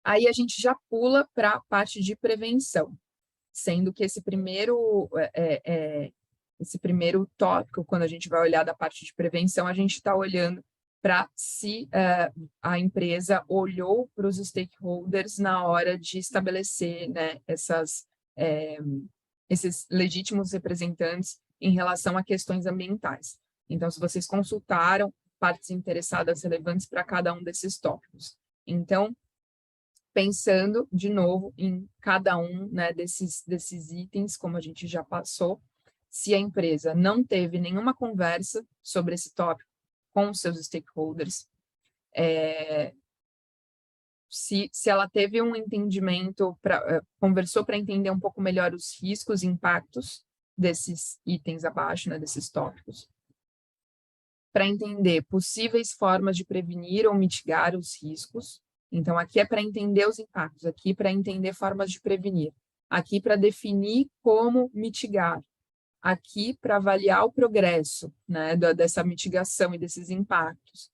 Aí a gente já pula para a parte de prevenção, sendo que esse primeiro tópico, quando a gente vai olhar da parte de prevenção, a gente está olhando para se a empresa olhou para os stakeholders na hora de estabelecer, né, esses legítimos representantes em relação a questões ambientais. Então, se vocês consultaram partes interessadas relevantes para cada um desses tópicos. Então, pensando, de novo, em cada um, né, desses itens, como a gente já passou, se a empresa não teve nenhuma conversa sobre esse tópico com os seus stakeholders, se ela teve um entendimento, conversou para entender um pouco melhor os riscos e impactos desses itens abaixo, né, desses tópicos, para entender possíveis formas de prevenir ou mitigar os riscos. Então, aqui é para entender os impactos, aqui para entender formas de prevenir, aqui para definir como mitigar, aqui para avaliar o progresso, né, dessa mitigação e desses impactos.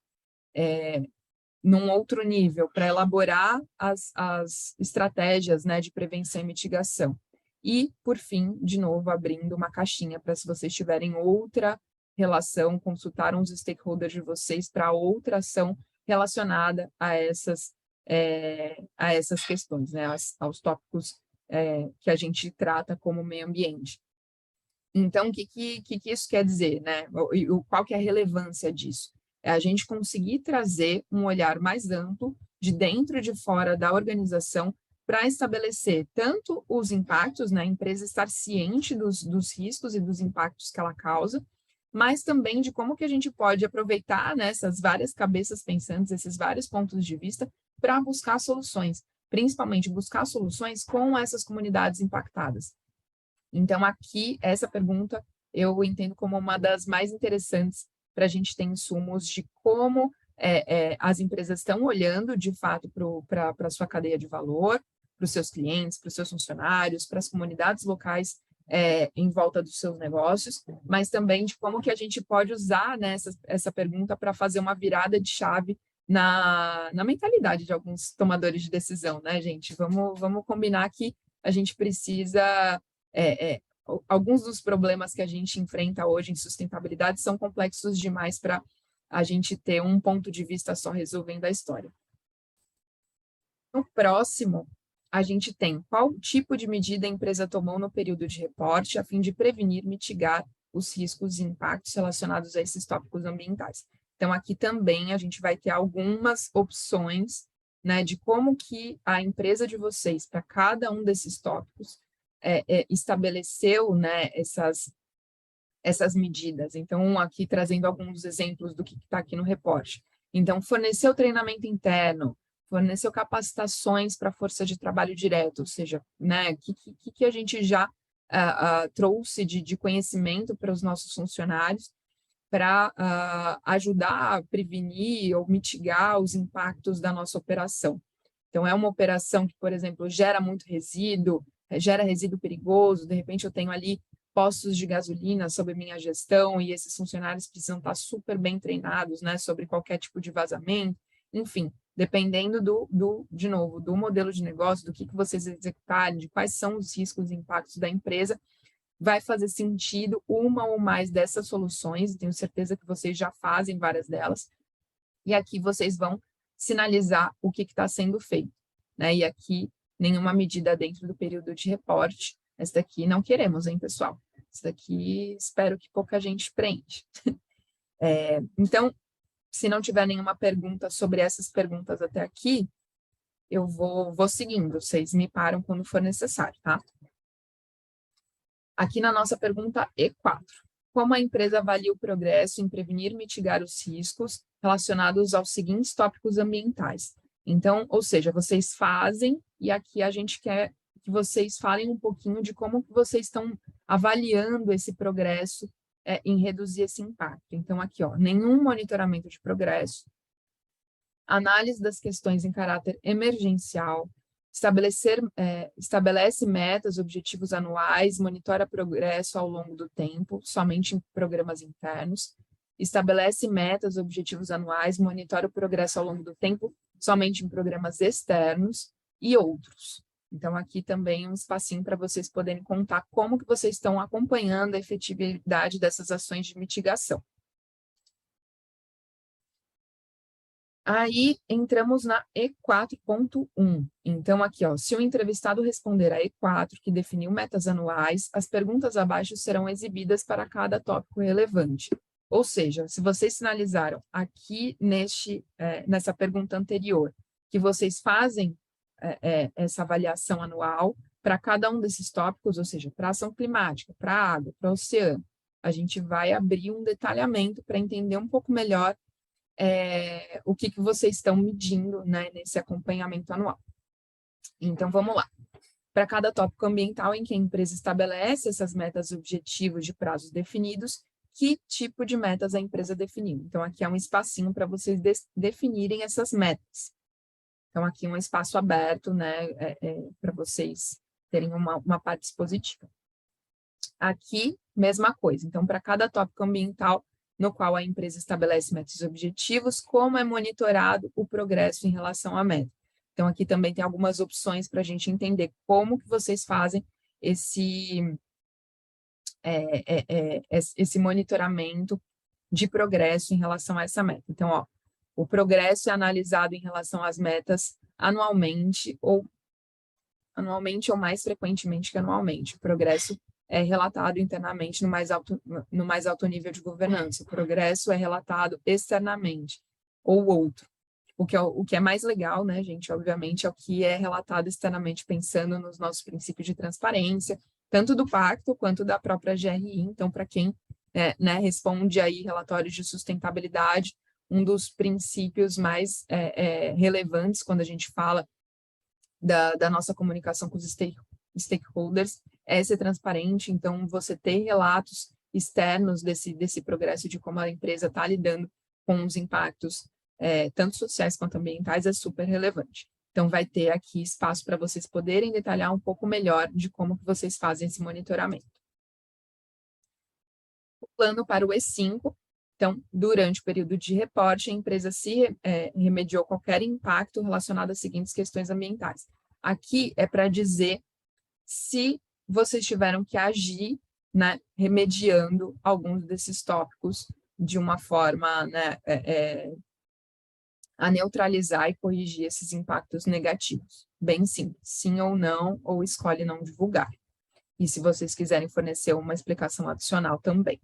Num outro nível, para elaborar as estratégias, né, de prevenção e mitigação. E, por fim, de novo, abrindo uma caixinha para, se vocês tiverem outra relação, consultaram os stakeholders de vocês para outra ação relacionada a essas questões, né, aos tópicos que a gente trata como meio ambiente. Então, o que isso quer dizer, né? Qual que é a relevância disso? É a gente conseguir trazer um olhar mais amplo, de dentro e de fora da organização, para estabelecer tanto os impactos, né, a empresa estar ciente dos riscos e dos impactos que ela causa, mas também de como que a gente pode aproveitar, né, essas várias cabeças pensantes, esses vários pontos de vista, para buscar soluções, principalmente buscar soluções com essas comunidades impactadas. Então, aqui, essa pergunta eu entendo como uma das mais interessantes para a gente ter insumos de como as empresas estão olhando, de fato, para a sua cadeia de valor, para os seus clientes, para os seus funcionários, para as comunidades locais em volta dos seus negócios, mas também de como que a gente pode usar, né, essa pergunta para fazer uma virada de chave na mentalidade de alguns tomadores de decisão, né, gente? Vamos combinar que a gente precisa... alguns dos problemas que a gente enfrenta hoje em sustentabilidade são complexos demais para a gente ter um ponto de vista só resolvendo a história. No próximo, a gente tem qual tipo de medida a empresa tomou no período de reporte a fim de prevenir, mitigar os riscos e impactos relacionados a esses tópicos ambientais. Então, aqui também a gente vai ter algumas opções, né, de como que a empresa de vocês, para cada um desses tópicos, estabeleceu, né, essas medidas. Então, aqui trazendo alguns exemplos do que está aqui no reporte. Então, forneceu treinamento interno, forneceu capacitações para a força de trabalho direto, ou seja, né, que a gente já trouxe de conhecimento para os nossos funcionários para ajudar a prevenir ou mitigar os impactos da nossa operação. Então, é uma operação que, por exemplo, gera muito resíduo, gera resíduo perigoso, de repente eu tenho ali postos de gasolina sob minha gestão e esses funcionários precisam estar super bem treinados, né, sobre qualquer tipo de vazamento, enfim, dependendo de novo, do modelo de negócio, do que vocês executarem, de quais são os riscos e impactos da empresa, vai fazer sentido uma ou mais dessas soluções, tenho certeza que vocês já fazem várias delas, e aqui vocês vão sinalizar o que está sendo feito, né? E aqui, nenhuma medida dentro do período de reporte. Essa daqui não queremos, hein, pessoal? Essa daqui espero que pouca gente preenche. Então, se não tiver nenhuma pergunta sobre essas perguntas até aqui, eu vou seguindo, vocês me param quando for necessário, tá? Aqui na nossa pergunta E4. Como a empresa avalia o progresso em prevenir e mitigar os riscos relacionados aos seguintes tópicos ambientais? Então, ou seja, vocês fazem, e aqui a gente quer que vocês falem um pouquinho de como que vocês estão avaliando esse progresso em reduzir esse impacto. Então, aqui, ó, nenhum monitoramento de progresso, análise das questões em caráter emergencial, estabelece metas, objetivos anuais, monitora progresso ao longo do tempo, somente em programas internos, estabelece metas, objetivos anuais, monitora o progresso ao longo do tempo, somente em programas externos, e outros. Então, aqui também um espacinho para vocês poderem contar como que vocês estão acompanhando a efetividade dessas ações de mitigação. Aí, entramos na E4.1. Então, aqui, ó, se o entrevistado responder a E4, que definiu metas anuais, as perguntas abaixo serão exibidas para cada tópico relevante. Ou seja, se vocês sinalizaram aqui nessa pergunta anterior, que vocês fazem essa avaliação anual para cada um desses tópicos, ou seja, para ação climática, para água, para oceano, a gente vai abrir um detalhamento para entender um pouco melhor o que vocês estão medindo, né, nesse acompanhamento anual. Então, vamos lá. Para cada tópico ambiental em que a empresa estabelece essas metas objetivos de prazos definidos, que tipo de metas a empresa definiu? Então, aqui é um espacinho para vocês definirem essas metas. Então, aqui um espaço aberto, né, para vocês terem uma parte expositiva. Aqui, mesma coisa. Então, para cada tópico ambiental no qual a empresa estabelece metas e objetivos, como é monitorado o progresso em relação à meta. Então, aqui também tem algumas opções para a gente entender como que vocês fazem esse monitoramento de progresso em relação a essa meta. Então, ó, o progresso é analisado em relação às metas anualmente ou mais frequentemente que anualmente. O progresso é relatado internamente no mais alto nível de governança. O progresso é relatado externamente, ou outro. O que é mais legal, né, gente, obviamente, é o que é relatado externamente, pensando nos nossos princípios de transparência, tanto do pacto quanto da própria GRI. Então, para quem né, responde aí relatórios de sustentabilidade, um dos princípios mais relevantes quando a gente fala da nossa comunicação com os stakeholders é ser transparente. Então, você ter relatos externos desse progresso, de como a empresa está lidando com os impactos, tanto sociais quanto ambientais, é super relevante. Então, vai ter aqui espaço para vocês poderem detalhar um pouco melhor de como que vocês fazem esse monitoramento. O plano para o E5. Então, durante o período de reporte, a empresa remediou qualquer impacto relacionado às seguintes questões ambientais. Aqui é para dizer se vocês tiveram que agir, né, remediando alguns desses tópicos de uma forma, né, a neutralizar e corrigir esses impactos negativos. Bem simples, sim ou não, ou escolhe não divulgar. E se vocês quiserem fornecer uma explicação adicional também.